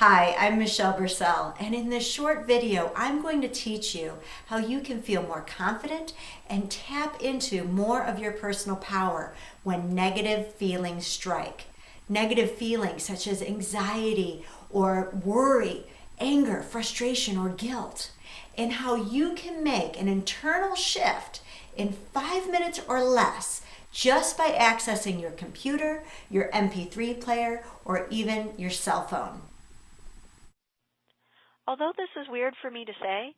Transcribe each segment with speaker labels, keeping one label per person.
Speaker 1: Hi, I'm Michelle Bursell, and in this short video, I'm going to teach you how you can feel more confident and tap into more of your personal power when negative feelings strike. Negative feelings such as anxiety or worry, anger, frustration, or guilt, and how you can make an internal shift in 5 minutes or less just by accessing your computer, your MP3 player, or even your cell phone.
Speaker 2: Although this is weird for me to say,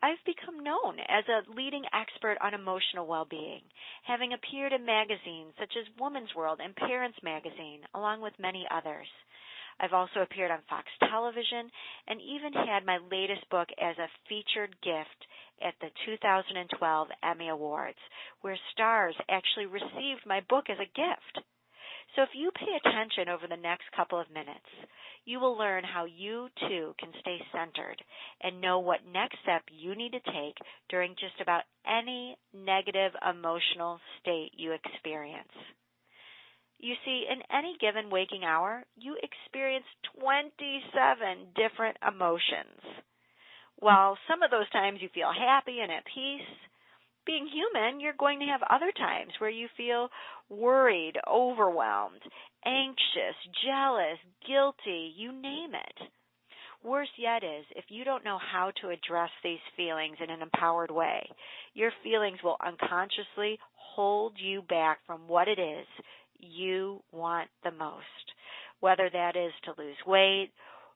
Speaker 2: I've become known as a leading expert on emotional well-being, having appeared in magazines such as Woman's World and Parents Magazine, along with many others. I've also appeared on Fox Television and even had my latest book as a featured gift at the 2012 Emmy Awards, where stars actually received my book as a gift. So if you pay attention over the next couple of minutes, you will learn how you too can stay centered and know what next step you need to take during just about any negative emotional state you experience. You see, in any given waking hour, you experience 27 different emotions. While some of those times you feel happy and at peace, being human, you're going to have other times where you feel worried, overwhelmed, anxious, jealous, guilty, you name it. Worse yet is, if you don't know how to address these feelings in an empowered way, your feelings will unconsciously hold you back from what it is you want the most, whether that is to lose weight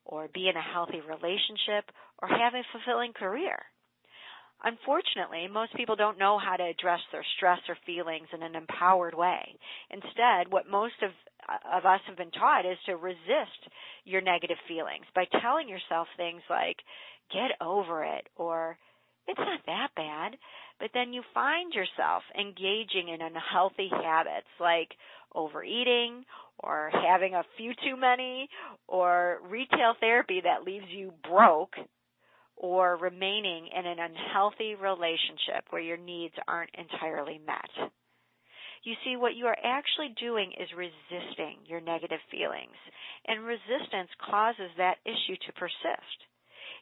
Speaker 2: or be in a healthy relationship or have a fulfilling career. Unfortunately, most people don't know how to address their stress or feelings in an empowered way. Instead, what most of us have been taught is to resist your negative feelings by telling yourself things like, get over it, or it's not that bad. But then you find yourself engaging in unhealthy habits like overeating or having a few too many or retail therapy that leaves you broke, or remaining in an unhealthy relationship where your needs aren't entirely met. You see, what you are actually doing is resisting your negative feelings, and resistance causes that issue to persist.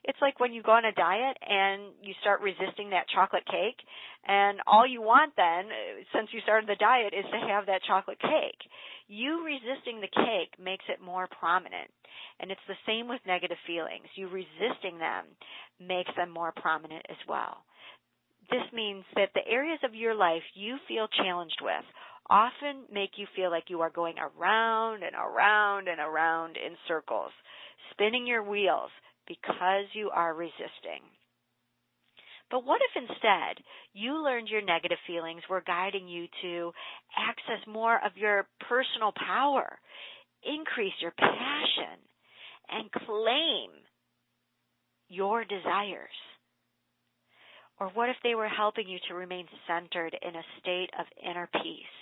Speaker 2: It's like when you go on a diet and you start resisting that chocolate cake, and all you want then, since you started the diet, is to have that chocolate cake. You resisting the cake makes it more prominent, and it's the same with negative feelings. You resisting them makes them more prominent as well. This means that the areas of your life you feel challenged with often make you feel like you are going around and around and around in circles, spinning your wheels because you are resisting. But what if instead you learned your negative feelings were guiding you to access more of your personal power, increase your passion, and claim your desires? Or what if they were helping you to remain centered in a state of inner peace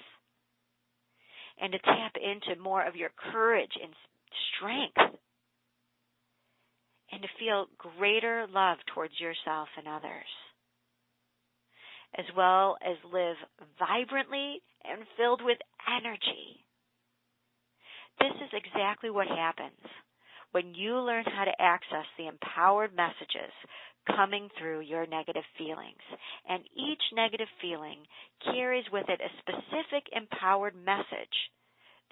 Speaker 2: and to tap into more of your courage and strength and to feel greater love towards yourself and others, as well as live vibrantly and filled with energy? This is exactly what happens when you learn how to access the empowered messages coming through your negative feelings. And each negative feeling carries with it a specific empowered message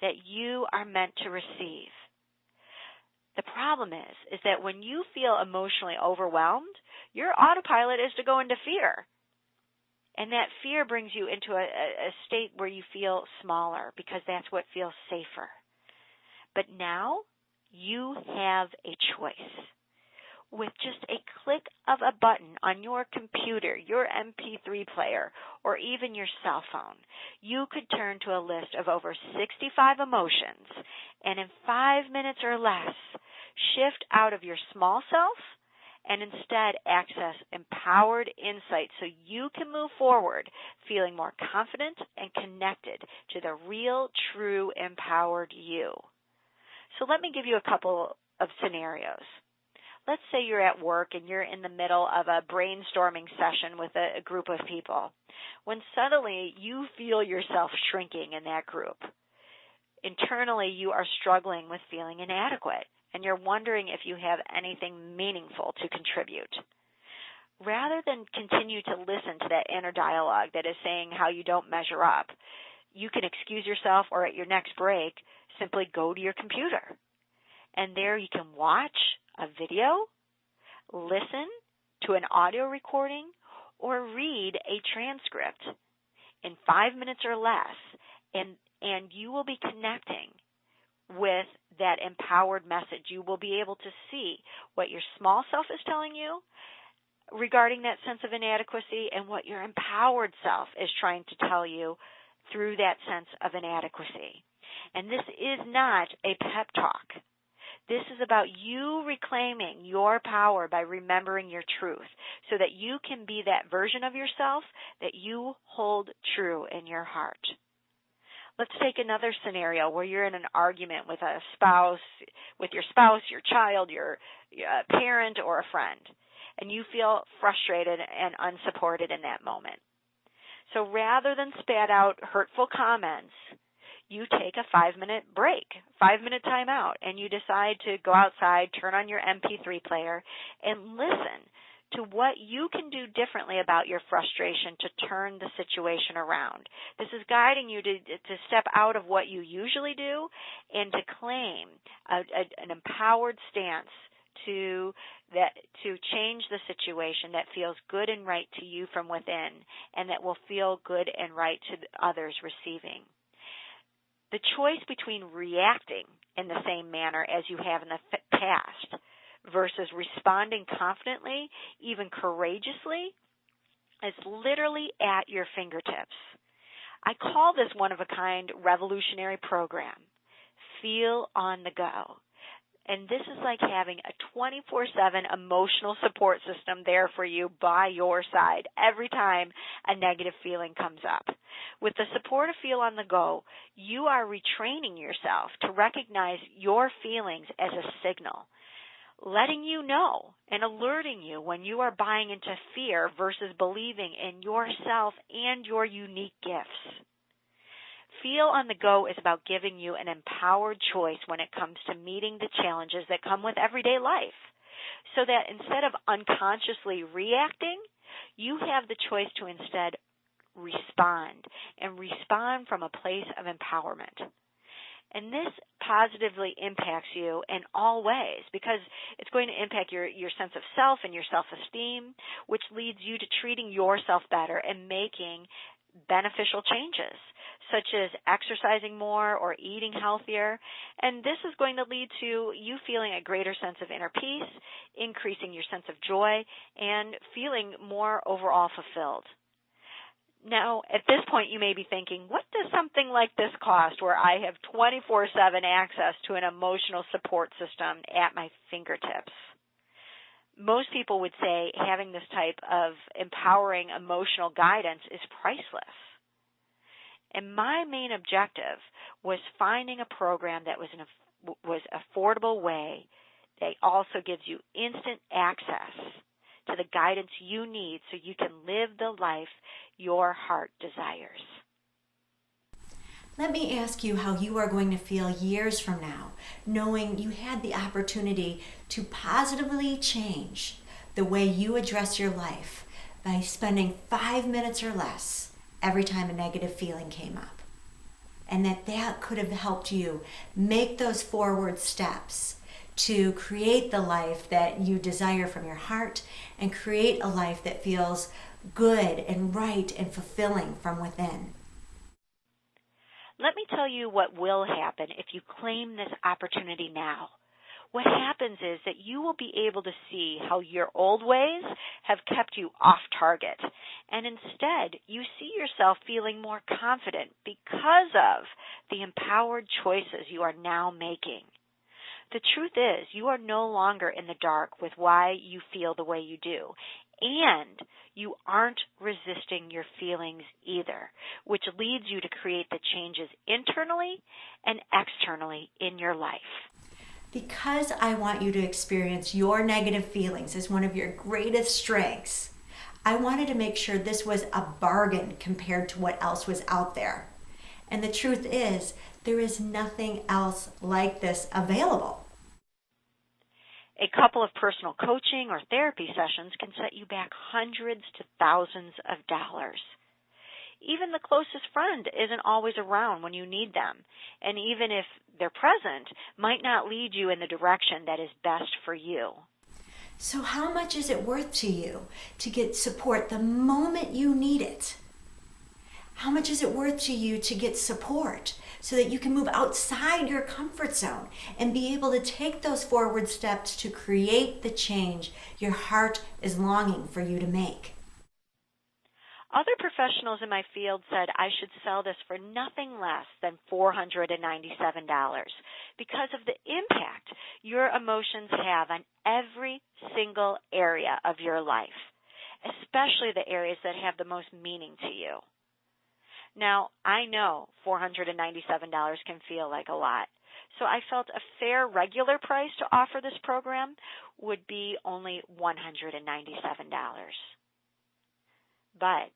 Speaker 2: that you are meant to receive. The problem is that when you feel emotionally overwhelmed, your autopilot is to go into fear. And that fear brings you into a state where you feel smaller because that's what feels safer. But now you have a choice. With just a click of a button on your computer, your MP3 player, or even your cell phone, you could turn to a list of over 65 emotions and in 5 minutes or less, shift out of your small self and instead access empowered insight so you can move forward feeling more confident and connected to the real, true, empowered you. So let me give you a couple of scenarios. Let's say you're at work and you're in the middle of a brainstorming session with a group of people, when suddenly you feel yourself shrinking in that group. Internally, you are struggling with feeling inadequate, and you're wondering if you have anything meaningful to contribute. Rather than continue to listen to that inner dialogue that is saying how you don't measure up, you can excuse yourself, or at your next break, simply go to your computer. And there you can watch a video, listen to an audio recording, or read a transcript in 5 minutes or less, and you will be connecting with that empowered message. You will be able to see what your small self is telling you regarding that sense of inadequacy and what your empowered self is trying to tell you through that sense of inadequacy. And this is not a pep talk. This is about you reclaiming your power by remembering your truth so that you can be that version of yourself that you hold true in your heart. Let's take another scenario where you're in an argument with a spouse, with your spouse, your child, your parent, or a friend, and you feel frustrated and unsupported in that moment. So rather than spat out hurtful comments, you take a 5-minute break, 5-minute time out, and you decide to go outside, turn on your MP3 player, and listen to what you can do differently about your frustration to turn the situation around. This is guiding you to step out of what you usually do and to claim an empowered stance to change the situation that feels good and right to you from within, and that will feel good and right to others receiving. The choice between reacting in the same manner as you have in the past versus responding confidently, even courageously, is literally at your fingertips. I call this one-of-a-kind revolutionary program, F.E.E.L on the go. And this is like having a 24/7 emotional support system there for you by your side every time a negative feeling comes up. With the support of F.E.E.L on the go, you are retraining yourself to recognize your feelings as a signal, letting you know and alerting you when you are buying into fear versus believing in yourself and your unique gifts. F.E.E.L on the go is about giving you an empowered choice when it comes to meeting the challenges that come with everyday life, so that instead of unconsciously reacting, you have the choice to instead respond, and respond from a place of empowerment. And this positively impacts you in all ways, because it's going to impact your sense of self and your self-esteem, which leads you to treating yourself better and making beneficial changes, such as exercising more or eating healthier. And this is going to lead to you feeling a greater sense of inner peace, increasing your sense of joy, and feeling more overall fulfilled. Now, at this point, you may be thinking, what does something like this cost where I have 24/7 access to an emotional support system at my fingertips? Most people would say having this type of empowering emotional guidance is priceless. And my main objective was finding a program that was affordable way that also gives you instant access to the guidance you need so you can live the life your heart desires.
Speaker 1: Let me ask you how you are going to feel years from now, knowing you had the opportunity to positively change the way you address your life by spending 5 minutes or less every time a negative feeling came up. And that could have helped you make those forward steps to create the life that you desire from your heart and create a life that feels good and right and fulfilling from within.
Speaker 2: Let me tell you what will happen if you claim this opportunity now. What happens is that you will be able to see how your old ways have kept you off target, and instead you see yourself feeling more confident because of the empowered choices you are now making. The truth is, you are no longer in the dark with why you feel the way you do, and you aren't resisting your feelings either, which leads you to create the changes internally and externally in your life.
Speaker 1: Because I want you to experience your negative feelings as one of your greatest strengths, I wanted to make sure this was a bargain compared to what else was out there. And the truth is, there is nothing else like this available.
Speaker 2: A couple of personal coaching or therapy sessions can set you back hundreds to thousands of dollars. Even the closest friend isn't always around when you need them, and even if they're present, might not lead you in the direction that is best for you.
Speaker 1: So how much is it worth to you to get support the moment you need it? How much is it worth to you to get support so that you can move outside your comfort zone and be able to take those forward steps to create the change your heart is longing for you to make?
Speaker 2: Other professionals in my field said I should sell this for nothing less than $497 because of the impact your emotions have on every single area of your life, especially the areas that have the most meaning to you. Now, I know $497 can feel like a lot, so I felt a fair regular price to offer this program would be only $197. But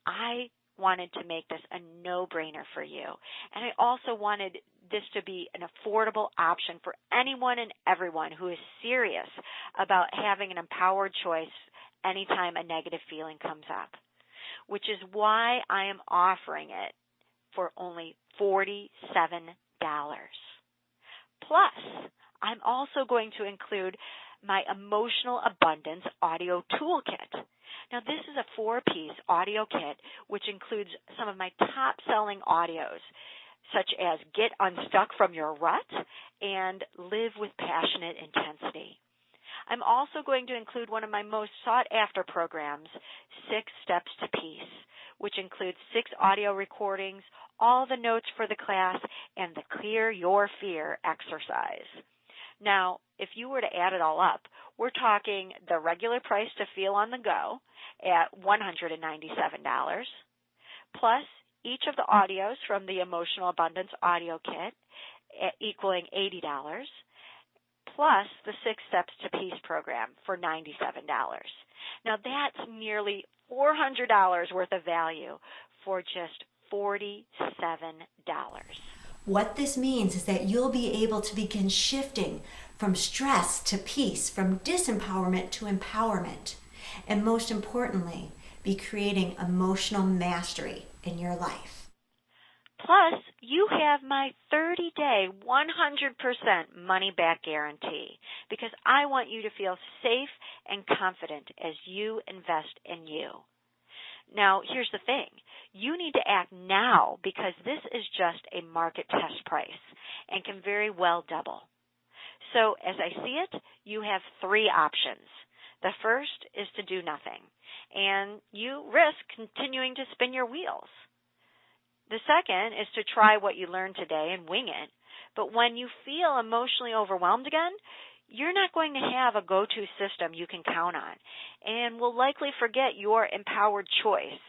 Speaker 2: I wanted to make this a no-brainer for you, and I also wanted this to be an affordable option for anyone and everyone who is serious about having an empowered choice anytime a negative feeling comes up, which is why I am offering it for only $47. Plus, I'm also going to include my Emotional Abundance Audio Toolkit. Now, this is a 4-piece audio kit which includes some of my top-selling audios, such as Get Unstuck from Your Rut and Live with Passionate Intensity. I'm also going to include one of my most sought-after programs, 6 Steps to Peace, which includes 6 audio recordings, all the notes for the class, and the Clear Your Fear exercise. Now, if you were to add it all up, we're talking the regular price to Feel on the Go at $197, plus each of the audios from the Emotional Abundance Audio Kit equaling $80, plus the 6 Steps to Peace program for $97. Now, that's nearly $400 worth of value for just $47.
Speaker 1: What this means is that you'll be able to begin shifting from stress to peace, from disempowerment to empowerment, and most importantly, be creating emotional mastery in your life.
Speaker 2: Plus, you have my 30-day, 100% money-back guarantee because I want you to feel safe and confident as you invest in you. Now, here's the thing. You need to act now because this is just a market test price and can very well double. So, as I see it, you have 3 options. The first is to do nothing, and you risk continuing to spin your wheels. The second is to try what you learned today and wing it, but when you feel emotionally overwhelmed again, you're not going to have a go-to system you can count on and will likely forget your empowered choice,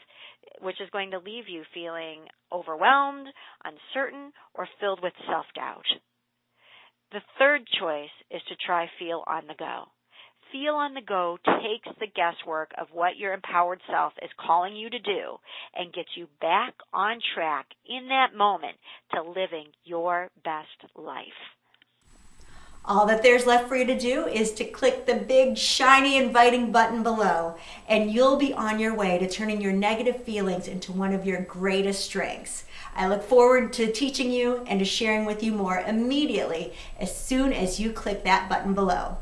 Speaker 2: which is going to leave you feeling overwhelmed, uncertain, or filled with self-doubt. The third choice is to try Feel on the Go. Feel on the Go takes the guesswork of what your empowered self is calling you to do and gets you back on track in that moment to living your best life.
Speaker 1: All that there's left for you to do is to click the big, shiny, inviting button below, and you'll be on your way to turning your negative feelings into one of your greatest strengths. I look forward to teaching you and to sharing with you more immediately as soon as you click that button below.